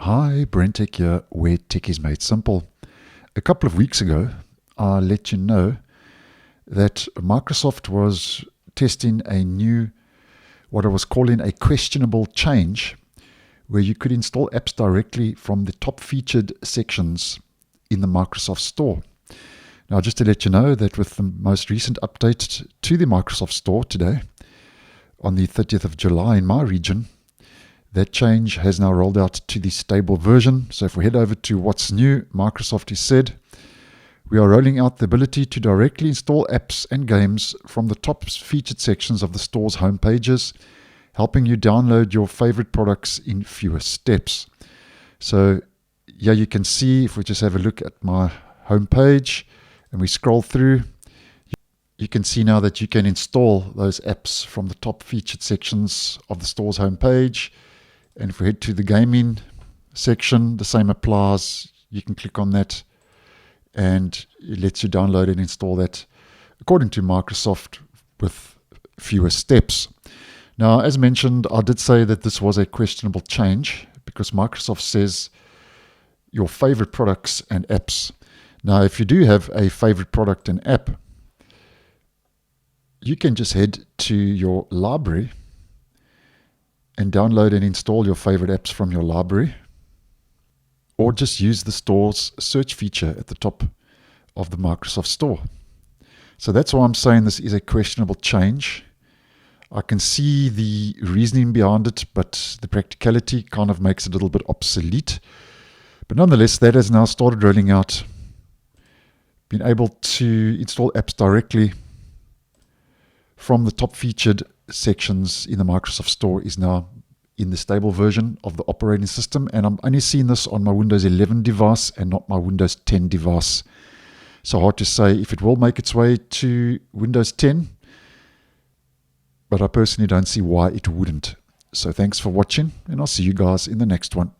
Hi, BrenTech here, where tech is made simple. A couple of weeks ago, I let you know that Microsoft was testing a new, what I was calling a questionable change, where you could install apps directly from the top featured sections in the Microsoft Store. Now, just to let you know that with the most recent update to the Microsoft Store today, on the 30th of July in my region, that change has now rolled out to the stable version. So if we head over to what's new, Microsoft has said, we are rolling out the ability to directly install apps and games from the top featured sections of the store's home pages, helping you download your favorite products in fewer steps. So yeah, you can see if we just have a look at my home page and we scroll through, you can see now that you can install those apps from the top featured sections of the store's home page. And if we head to the gaming section, the same applies. You can click on that and it lets you download and install that according to Microsoft with fewer steps. Now, as mentioned, I did say that this was a questionable change because Microsoft says your favorite products and apps. Now, if you do have a favorite product and app, you can just head to your library and download and install your favorite apps from your library, or just use the store's search feature at the top of the Microsoft Store. So that's why I'm saying this is a questionable change. I can see the reasoning behind it, but the practicality kind of makes it a little bit obsolete. But nonetheless, that has now started rolling out. Being able to install apps directly from the top featured sections in the Microsoft Store is now in the stable version of the operating system, and I'm only seeing this on my Windows 11 device and not my Windows 10 device. So hard to say if it will make its way to Windows 10, but I personally don't see why it wouldn't. So thanks for watching, and I'll see you guys in the next one.